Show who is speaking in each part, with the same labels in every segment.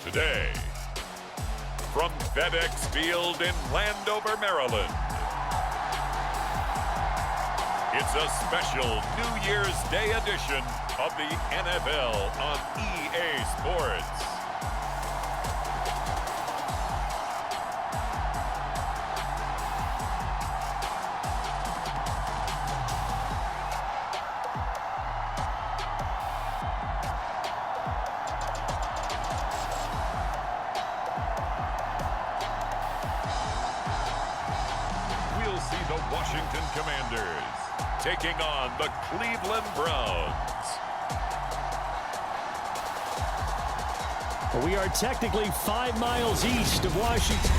Speaker 1: Today, from FedEx Field in Landover, Maryland, it's a special New Year's Day edition of the NFL on EA Sports. We'll see the Washington Commanders taking on the Cleveland Browns.
Speaker 2: We are technically 5 miles east of Washington.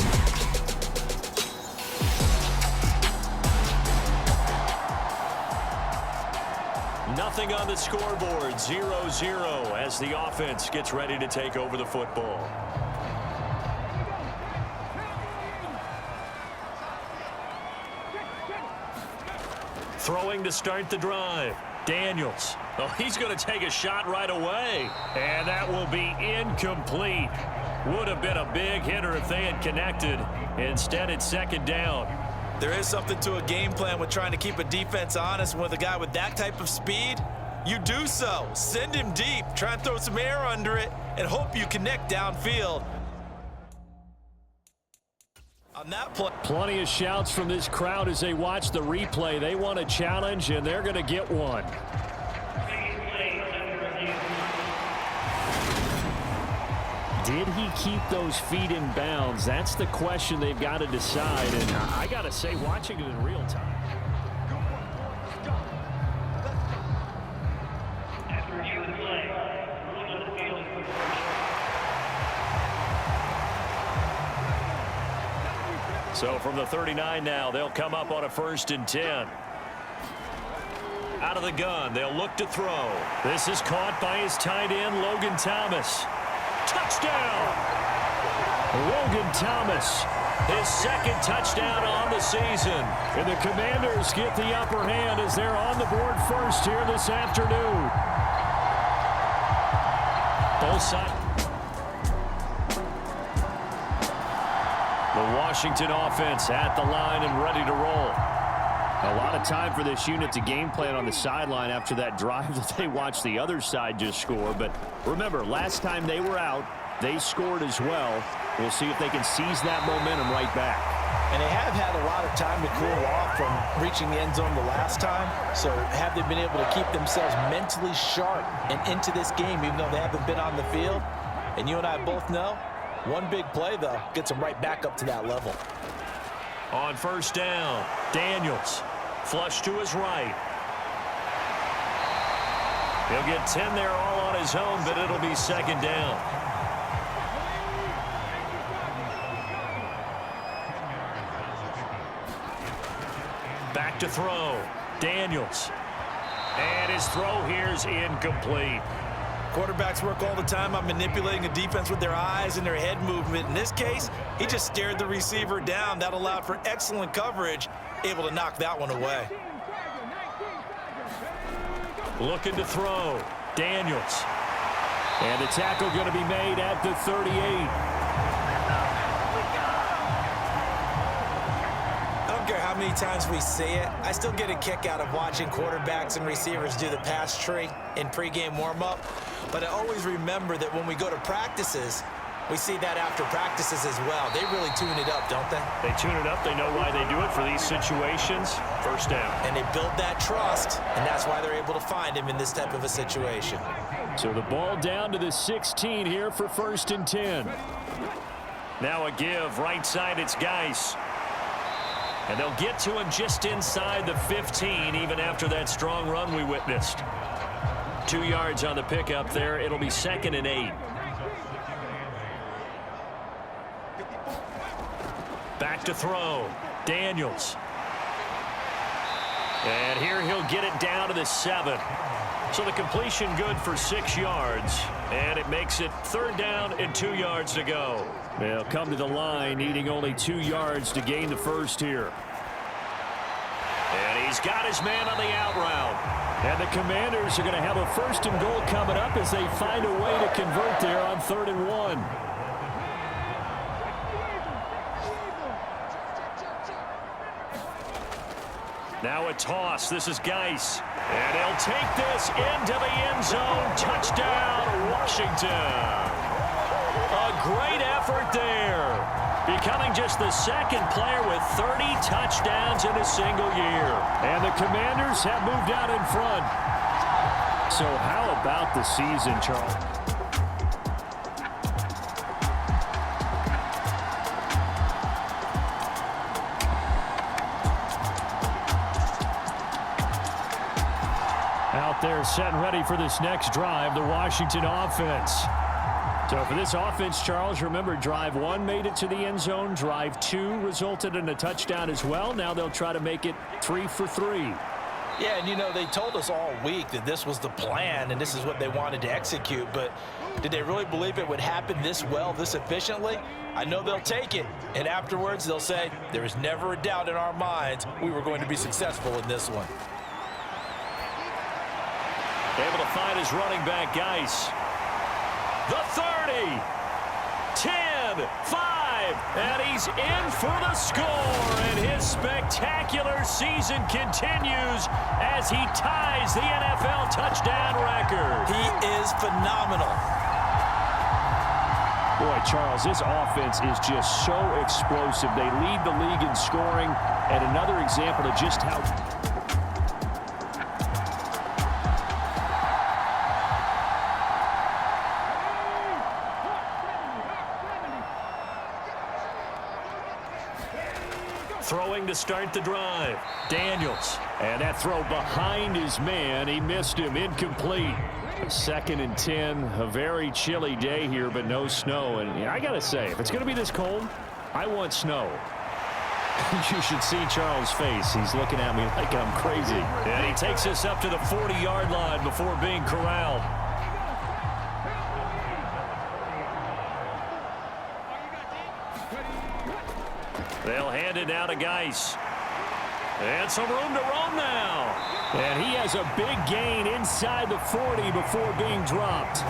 Speaker 2: Nothing on the scoreboard, 0-0 as the offense gets ready to take over the football. Throwing to start the drive. Daniels. Oh, he's going to take a shot right away. And that will be incomplete. Would have been a big hitter if they had connected. Instead, it's second down.
Speaker 3: There is something to a game plan with trying to keep a defense honest. With a guy with that type of speed, you do so. Send him deep. Try and throw some air under it and hope you connect downfield. On that play.
Speaker 2: Plenty of shouts from this crowd as they watch the replay. They want a challenge, and they're going to get one. Did he keep those feet in bounds? That's the question they've got to decide. And I got to say, watching it in real time. So from the 39 now, they'll come up on a 1st and 10. Out of the gun, they'll look to throw. This is caught by his tight end, Logan Thomas. Touchdown! Logan Thomas, his second touchdown on the season. And the Commanders get the upper hand as they're on the board first here this afternoon. Both sides. The Washington offense at the line and ready to roll. A lot of time for this unit to game plan on the sideline after that drive that they watched the other side just score. But remember, last time they were out, they scored as well. We'll see if they can seize that momentum right back.
Speaker 3: And they have had a lot of time to cool off from reaching the end zone the last time. So have they been able to keep themselves mentally sharp and into this game even though they haven't been on the field? And you and I both know, one big play, though, gets them right back up to that level.
Speaker 2: On 1st down, Daniels. Flush to his right. He'll get 10 there all on his own, but it'll be second down. Back to throw. Daniels. And his throw here is incomplete.
Speaker 3: Quarterbacks work all the time on manipulating a defense with their eyes and their head movement. In this case, he just stared the receiver down. That allowed for excellent coverage, able to knock that one away.
Speaker 2: Looking to throw. Daniels. And the tackle going to be made at the 38.
Speaker 3: I don't care how many times we see it, I still get a kick out of watching quarterbacks and receivers do the pass tree in pregame warm-up. But I always remember that when we go to practices, we see that after practices as well. They really tune it up, don't they?
Speaker 2: They tune it up. They know why they do it for these situations. First down.
Speaker 3: And they build that trust, and that's why they're able to find him in this type of a situation.
Speaker 2: So the ball down to the 16 here for 1st and 10. Now a give. Right side, it's Geis. And they'll get to him just inside the 15, even after that strong run we witnessed. 2 yards on the pickup there. It'll be 2nd and 8. Back to throw. Daniels. And here he'll get it down to the 7. So the completion good for 6 yards. And it makes it 3rd down and 2 yards to go. They'll come to the line, needing only 2 yards to gain the first here. And he's got his man on the out route. And the Commanders are going to have a 1st and goal coming up as they find a way to convert there on 3rd and 1. Now a toss. This is Geis. And he'll take this into the end zone. Touchdown, Washington. A great effort there. Becoming just the second player with 30 touchdowns in a single year. And the Commanders have moved out in front. So how about the season, Charles? Out there set and ready for this next drive, the Washington offense. So for this offense, Charles, remember drive 1 made it to the end zone. Drive 2 resulted in a touchdown as well. Now they'll try to make it 3 for 3.
Speaker 3: Yeah, and you know, they told us all week that this was the plan and this is what they wanted to execute, but did they really believe it would happen this well, this efficiently? I know they'll take it, and afterwards they'll say, there is never a doubt in our minds we were going to be successful in this one.
Speaker 2: Able to find his running back, Geis. The 30, 10, 5, and he's in for the score, and his spectacular season continues as he ties the NFL touchdown record.
Speaker 3: He is phenomenal.
Speaker 2: Boy, Charles, this offense is just so explosive. They lead the league in scoring, and another example of just how... Throwing to start the drive. Daniels. And that throw behind his man. He missed him. Incomplete. 2nd and 10. A very chilly day here, but no snow. And I got to say, if it's going to be this cold, I want snow. You should see Charles' face. He's looking at me like I'm crazy. And he takes us up to the 40-yard line before being corralled. They'll hand it now to Geis. And some room to roam now. And he has a big gain inside the 40 before being dropped.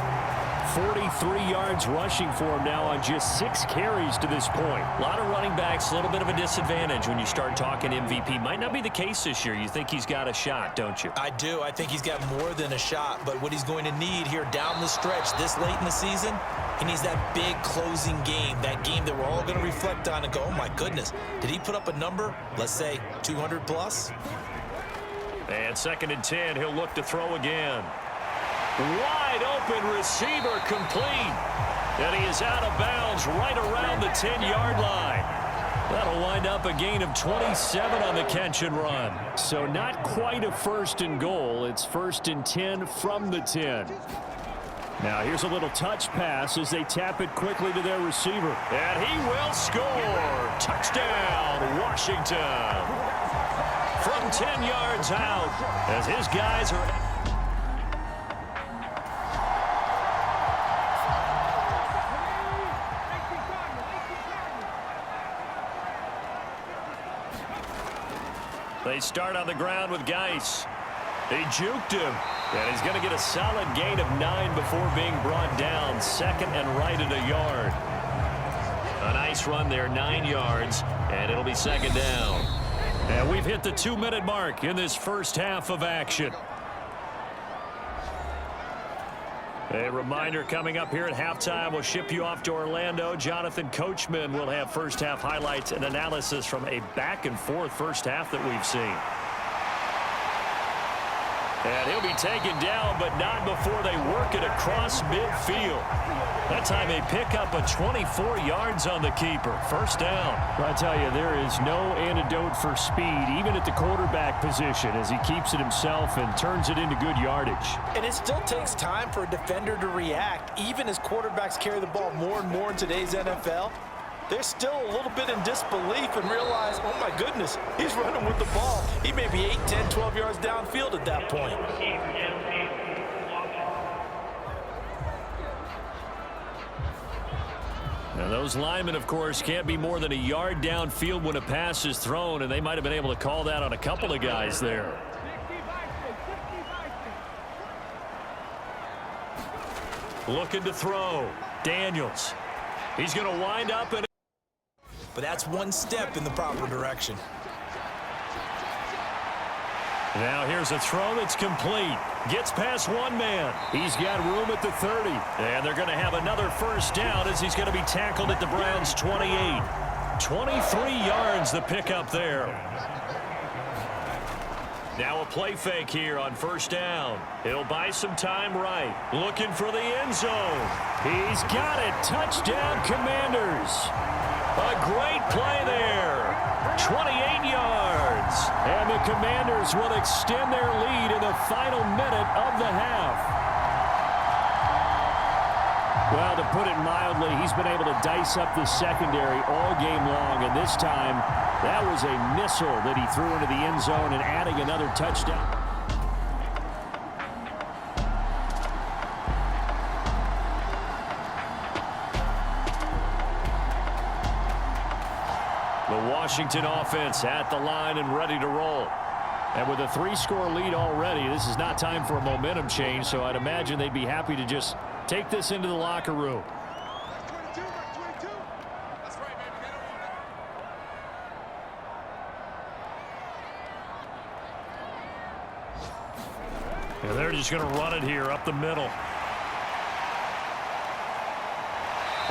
Speaker 2: 43 yards rushing for him now on just 6 carries to this point. A lot of running backs, a little bit of a disadvantage when you start talking MVP. Might not be the case this year. You think he's got a shot, don't you?
Speaker 3: I do. I think he's got more than a shot, but what he's going to need here down the stretch this late in the season, he needs that big closing game, that game that we're all going to reflect on and go, oh my goodness, did he put up a number, let's say 200 plus?
Speaker 2: And 2nd and 10, he'll look to throw again. Wide open receiver complete. And he is out of bounds right around the 10-yard line. That'll wind up a gain of 27 on the catch and run. So not quite a 1st and goal. It's 1st and 10 from the 10. Now here's a little touch pass as they tap it quickly to their receiver. And he will score. Touchdown, Washington. From 10 yards out as his guys are... They start on the ground with Geis. He juked him. And he's going to get a solid gain of 9 before being brought down. 2nd and right at a yard. A nice run there, 9 yards. And it'll be 2nd down. And we've hit the 2-minute mark in this first half of action. A reminder coming up here at halftime. We'll ship you off to Orlando. Jonathan Coachman will have first half highlights and analysis from a back-and-forth first half that we've seen. And he'll be taken down, but not before they work it across midfield. That time they pick up a 24 yards on the keeper. First down. I tell you, there is no antidote for speed, even at the quarterback position, as he keeps it himself and turns it into good yardage.
Speaker 3: And it still takes time for a defender to react, even as quarterbacks carry the ball more and more in today's NFL. They're still a little bit in disbelief and realize, oh my goodness, he's running with the ball. He may be 8, 10, 12 yards downfield at that point.
Speaker 2: Now those linemen, of course, can't be more than a yard downfield when a pass is thrown, and they might have been able to call that on a couple of guys there. Looking to throw. Daniels. He's going to wind up in...
Speaker 3: But that's one step in the proper direction.
Speaker 2: Now here's a throw that's complete. Gets past one man. He's got room at the 30. And they're going to have another first down as he's going to be tackled at the Browns' 28. 23 yards the pickup there. Now a play fake here on first down. He'll buy some time right. Looking for the end zone. He's got it. Touchdown, Commanders. A great play there. 28 yards. And the Commanders will extend their lead in the final minute of the half. Well, to put it mildly, he's been able to dice up the secondary all game long. And this time, that was a missile that he threw into the end zone and adding another touchdown. The Washington offense at the line and ready to roll. And with a 3-score lead already, this is not time for a momentum change, so I'd imagine they'd be happy to just take this into the locker room. And they're just going to run it here up the middle.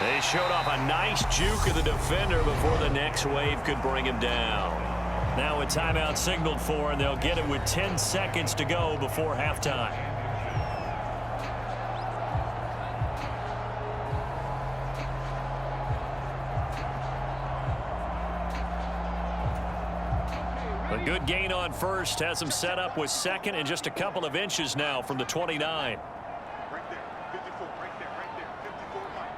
Speaker 2: They showed off a nice juke of the defender before the next wave could bring him down. Now a timeout signaled for, and they'll get it with 10 seconds to go before halftime. A good gain on first has him set up with second and just a couple of inches now from the 29.
Speaker 4: Right there, 54, right there, 54 line.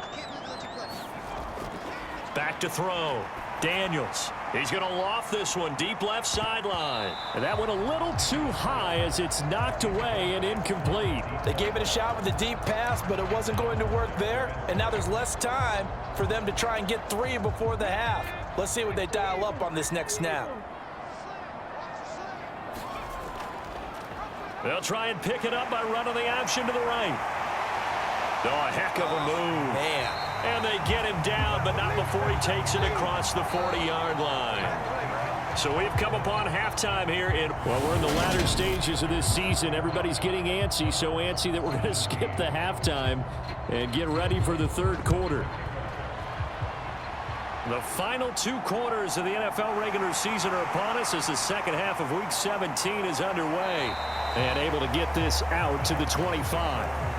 Speaker 4: I can't believe let you play.
Speaker 2: Back to throw. Daniels. He's going to loft this one deep left sideline. And that went a little too high as it's knocked away and incomplete.
Speaker 3: They gave it a shot with a deep pass, but it wasn't going to work there. And now there's less time for them to try and get 3 before the half. Let's see what they dial up on this next snap.
Speaker 2: They'll try and pick it up by running the option to the right. Oh, a heck of a move.
Speaker 3: Man.
Speaker 2: And they get him down, but not before he takes it across the 40-yard line. So we've come upon halftime here. Well, we're in the latter stages of this season. Everybody's getting antsy, so antsy that we're going to skip the halftime and get ready for the third quarter. The final 2 quarters of the NFL regular season are upon us as the second half of Week 17 is underway. And able to get this out to the 25.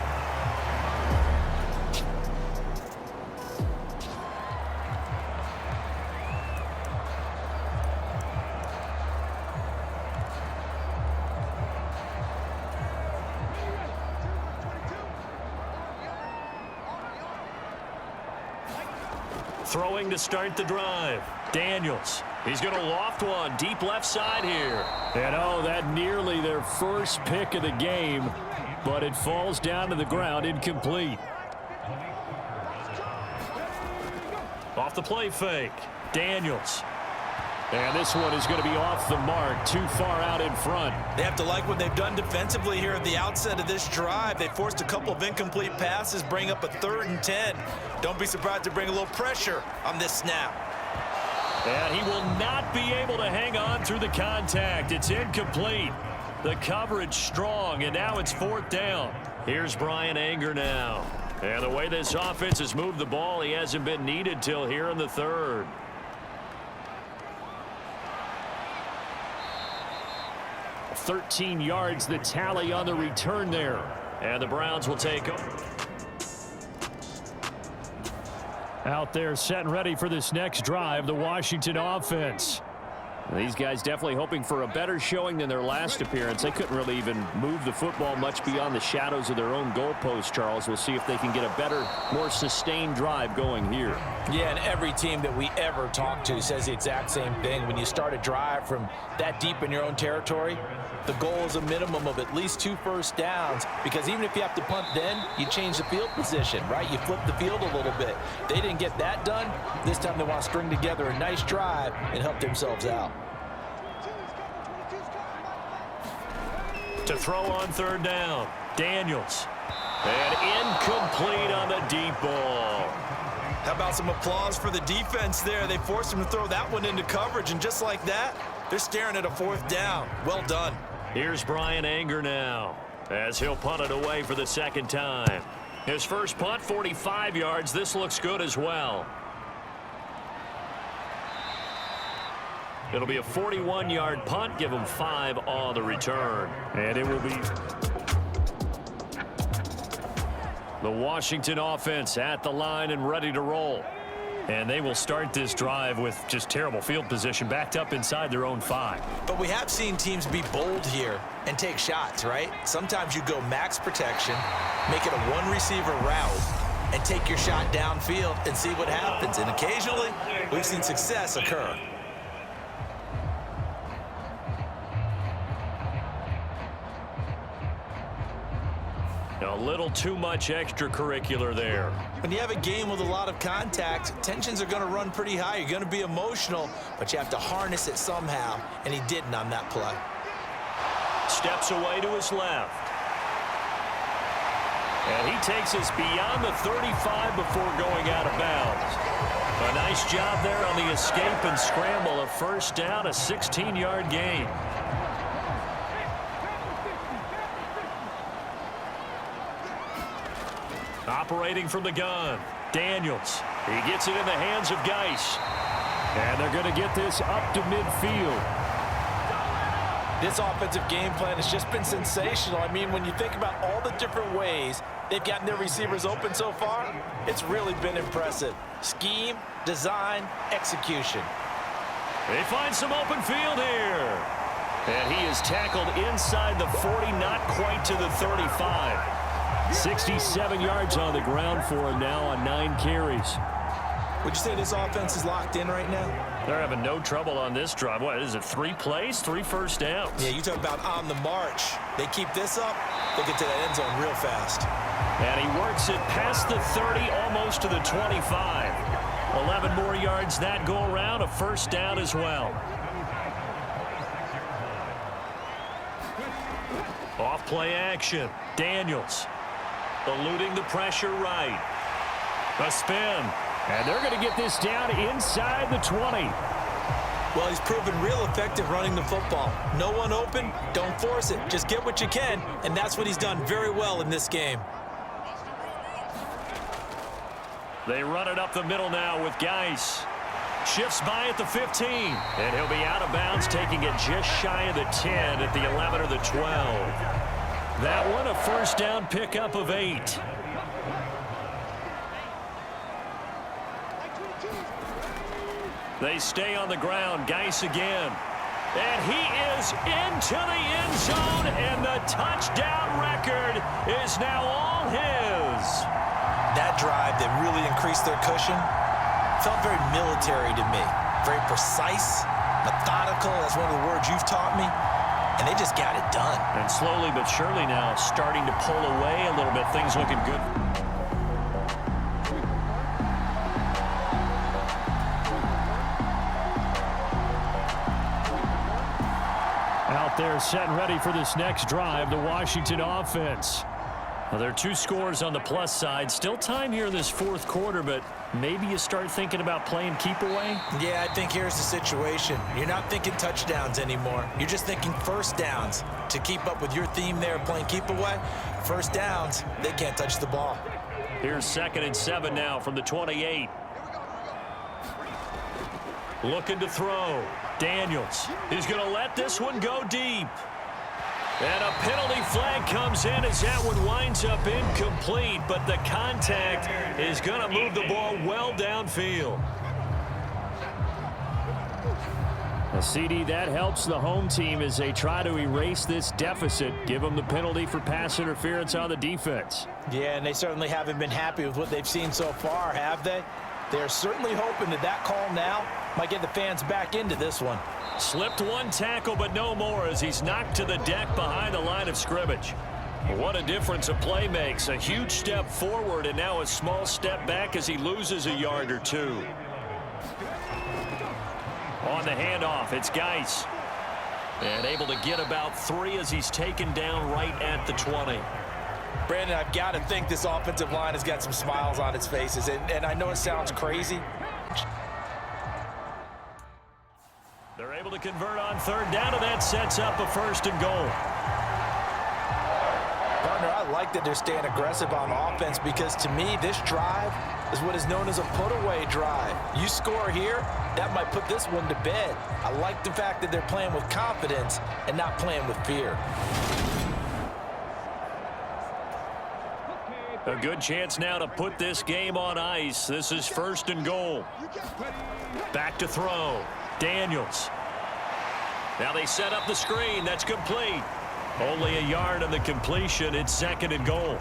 Speaker 2: Throwing to start the drive. Daniels. He's going to loft one deep left side here. And oh, that nearly their first pick of the game, but it falls down to the ground incomplete. Off the play fake. Daniels. And this one is going to be off the mark, too far out in front.
Speaker 3: They have to like what they've done defensively here at the outset of this drive. They forced a couple of incomplete passes, bring up a 3rd and 10. Don't be surprised to bring a little pressure on this snap.
Speaker 2: And he will not be able to hang on through the contact. It's incomplete. The coverage strong, and now it's 4th down. Here's Brian Anger now. And the way this offense has moved the ball, he hasn't been needed till here in the 3rd. $13 yards the tally on the return there. And the Browns will take over. Out there set and ready for this next drive, the Washington offense. These guys definitely hoping for a better showing than their last appearance. They couldn't really even move the football much beyond the shadows of their own goalpost, Charles. We'll see if they can get a better, more sustained drive going here.
Speaker 3: Yeah, and every team that we ever talk to says the exact same thing. When you start a drive from that deep in your own territory, the goal is a minimum of at least 2 first downs, because even if you have to punt then, you change the field position, right? You flip the field a little bit. They didn't get that done. This time they want to string together a nice drive and help themselves out.
Speaker 2: To throw on 3rd down, Daniels. And incomplete on the deep ball.
Speaker 3: How about some applause for the defense there? They forced him to throw that one into coverage, and just like that, They're staring at a 4th down. Well done.
Speaker 2: Here's Brian Anger now as he'll punt it away for the 2nd time. His first punt, 45 yards. This looks good as well. It'll be a 41-yard punt. Give him 5 on the return. And it will be the Washington offense at the line and ready to roll. And they will start this drive with just terrible field position, backed up inside their own 5.
Speaker 3: But we have seen teams be bold here and take shots, right? Sometimes you go max protection, make it a 1-receiver route, and take your shot downfield and see what happens. And occasionally, we've seen success occur.
Speaker 2: A little too much extracurricular there.
Speaker 3: When you have a game with a lot of contact, tensions are going to run pretty high. You're going to be emotional, but you have to harness it somehow, and he didn't on that play.
Speaker 2: Steps away to his left. And he takes us beyond the 35 before going out of bounds. A nice job there on the escape and scramble. A 1st down, a 16-yard gain. Operating from the gun, Daniels. He gets it in the hands of Geis. And they're going to get this up to midfield.
Speaker 3: This offensive game plan has just been sensational. I mean, when you think about all the different ways they've gotten their receivers open so far, it's really been impressive. Scheme, design, execution.
Speaker 2: They find some open field here. And he is tackled inside the 40, not quite to the 35. 67 yards on the ground for him now on 9 carries.
Speaker 3: Would you say this offense is locked in right now?
Speaker 2: They're having no trouble on this drive. What is it, 3 plays, 3 first downs?
Speaker 3: Yeah, you talk about on the march. They keep this up, they get to that end zone real fast.
Speaker 2: And he works it past the 30, almost to the 25. 11 more yards that go around, a 1st down as well. Off play action, Daniels. Eluding the pressure right. A spin. And they're going to get this down inside the 20.
Speaker 3: Well, he's proven real effective running the football. No one open, don't force it. Just get what you can, and that's what he's done very well in this game.
Speaker 2: They run it up the middle now with Geis. Shifts by at the 15. And he'll be out of bounds, taking it just shy of the 10 at the 11 or the 12. That one a 1st down pickup of 8. They stay on the ground. Geis again. And he is into the end zone, and the touchdown record is now all his.
Speaker 3: That drive that really increased their cushion felt very military to me. Very precise, methodical. That's one of the words you've taught me. And they just got it done.
Speaker 2: And slowly but surely now starting to pull away a little bit. Things looking good. Out there set and ready for this next drive, the Washington offense. Well, there are 2 scores on the plus side. Still time here in this 4th quarter, but maybe you start thinking about playing keep away?
Speaker 3: Yeah, I think here's the situation. You're not thinking touchdowns anymore. You're just thinking 1st downs. To keep up with your theme there, playing keep away, 1st downs, they can't touch the ball.
Speaker 2: Here's 2nd and 7 now from the 28. Looking to throw. Daniels. He's going to let this one go deep. And a penalty flag comes in as that one winds up incomplete, but the contact is going to move the ball well downfield. A CD that helps the home team as they try to erase this deficit. Give them the penalty for pass interference on the defense.
Speaker 3: Yeah, and they certainly haven't been happy with what they've seen so far, have they? They're certainly hoping that that call now might get the fans back into this one.
Speaker 2: Slipped one tackle, but no more as he's knocked to the deck behind the line of scrimmage. What a difference a play makes. A huge step forward and now a small step back as he loses a yard or 2. On the handoff, it's Geis. And able to get about 3 as he's taken down right at the 20.
Speaker 3: Brandon, I've got to think this offensive line has got some smiles on its faces. And I know it sounds crazy.
Speaker 2: They're able able to convert on third down, and that sets up a 1st and goal.
Speaker 3: Partner, I like that they're staying aggressive on offense because, to me, this drive is what is known as a put-away drive. You score here, that might put this one to bed. I like the fact that they're playing with confidence and not playing with fear.
Speaker 2: A good chance now to put this game on ice. This is 1st and goal. Back to throw. Daniels. Now they set up the screen. That's complete. Only a yard on the completion. It's 2nd and goal.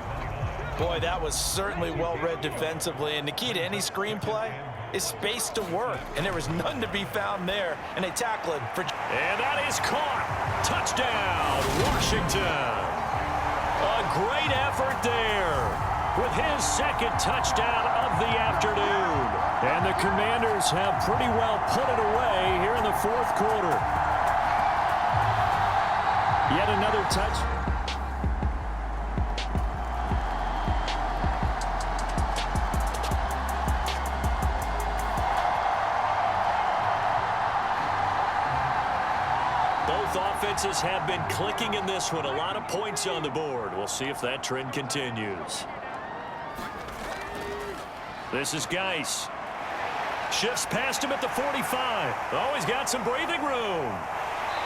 Speaker 3: Boy, that was certainly well read defensively. And the key to any screenplay is space to work. And there was none to be found there. And they tackle it for...
Speaker 2: And that is caught. Touchdown, Washington. A great effort there with his 2nd touchdown of the afternoon. And the Commanders have pretty well put it away here in the 4th quarter. Yet another touch. Both offenses have been clicking in this one. A lot of points on the board. We'll see if that trend continues. This is Geis. Shifts past him at the 45. Oh, he's got some breathing room.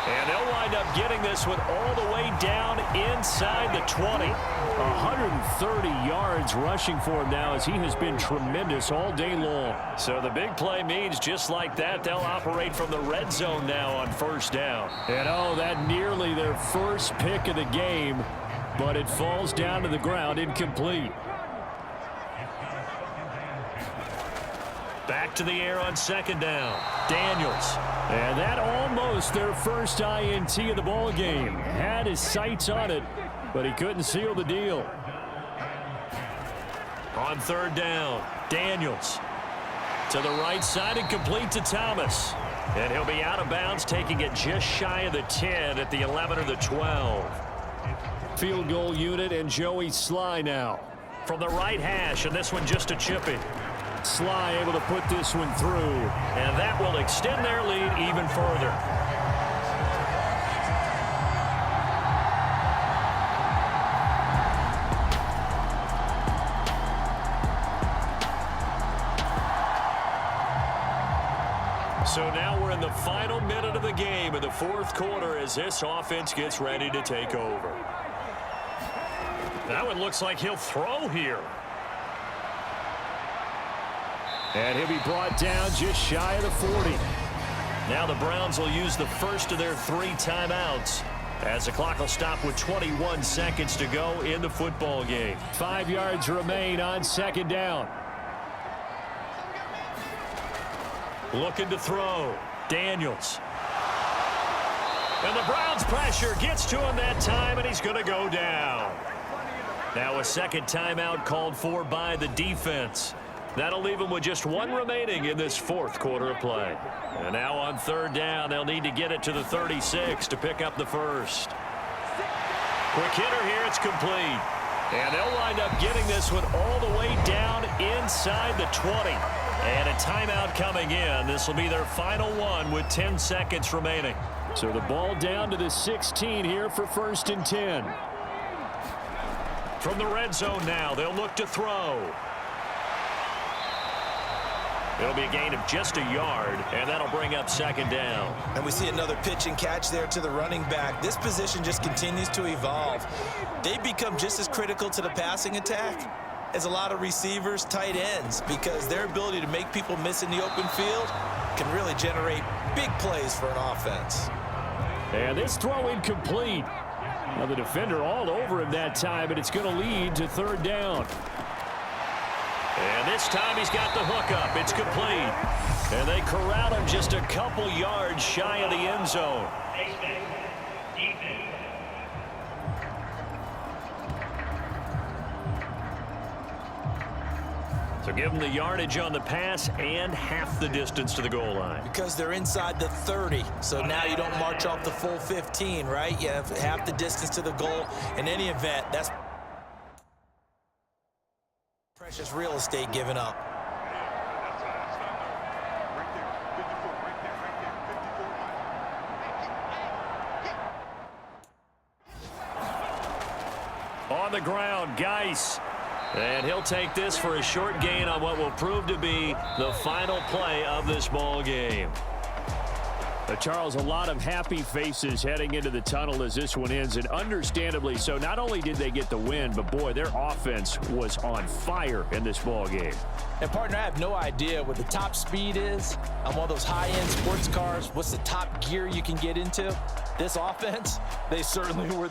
Speaker 2: And they'll wind up getting this one all the way down inside the 20. 130 yards rushing for him now as he has been tremendous all day long. So the big play means just like that, they'll operate from the red zone now on 1st down. And oh, that nearly their first pick of the game, but it falls down to the ground incomplete. Back to the air on 2nd down. Daniels. And that almost their first INT of the ball game. Had his sights on it, but he couldn't seal the deal. On 3rd down, Daniels. To the right side and complete to Thomas. And he'll be out of bounds, taking it just shy of the 10 at the 11 or the 12. Field goal unit and Joey Sly now. From the right hash, and this one just a chipping. Sly able to put this one through, and that will extend their lead even further. So now we're in the final minute of the game in the 4th quarter as this offense gets ready to take over. That one looks like he'll throw here. And he'll be brought down just shy of the 40. Now the Browns will use the first of their 3 timeouts as the clock will stop with 21 seconds to go in the football game. 5 yards remain on 2nd down. Looking to throw. Daniels. And the Browns pressure gets to him that time, and he's going to go down. Now a 2nd timeout called for by the defense. That'll leave them with just 1 remaining in this 4th quarter of play. And now on 3rd down, they'll need to get it to the 36 to pick up the 1st. Quick hitter here, it's complete. And they'll wind up getting this one all the way down inside the 20. And a timeout coming in. This will be their final one with 10 seconds remaining. So the ball down to the 16 here for 1st and 10. From the red zone now, they'll look to throw. It'll be a gain of just a yard, and that'll bring up 2nd down.
Speaker 3: And we see another pitch and catch there to the running back. This position just continues to evolve. They become just as critical to the passing attack as a lot of receivers, tight ends, because their ability to make people miss in the open field can really generate big plays for an offense.
Speaker 2: And this throw incomplete. Now the defender all over him that time, but it's going to lead to 3rd down. And this time he's got the hook up. It's complete. And they corral him just a couple yards shy of the end zone. So give them the yardage on the pass and half the distance to the goal line.
Speaker 3: Because they're inside the 30, so now you don't march off the full 15, right? You have half the distance to the goal. In any event, that's precious real estate given up.
Speaker 4: Right there. 54, right there, 54 line.
Speaker 2: On the ground, Geis. And he'll take this for a short gain on what will prove to be the final play of this ball game.
Speaker 5: Charles, a lot of happy faces heading into the tunnel as this one ends, and understandably so. Not only did they get the win, but boy, their offense was on fire in this ball game.
Speaker 3: And partner, I have no idea what the top speed is on one of those high-end sports cars. What's the top gear you can get into? This offense, they certainly were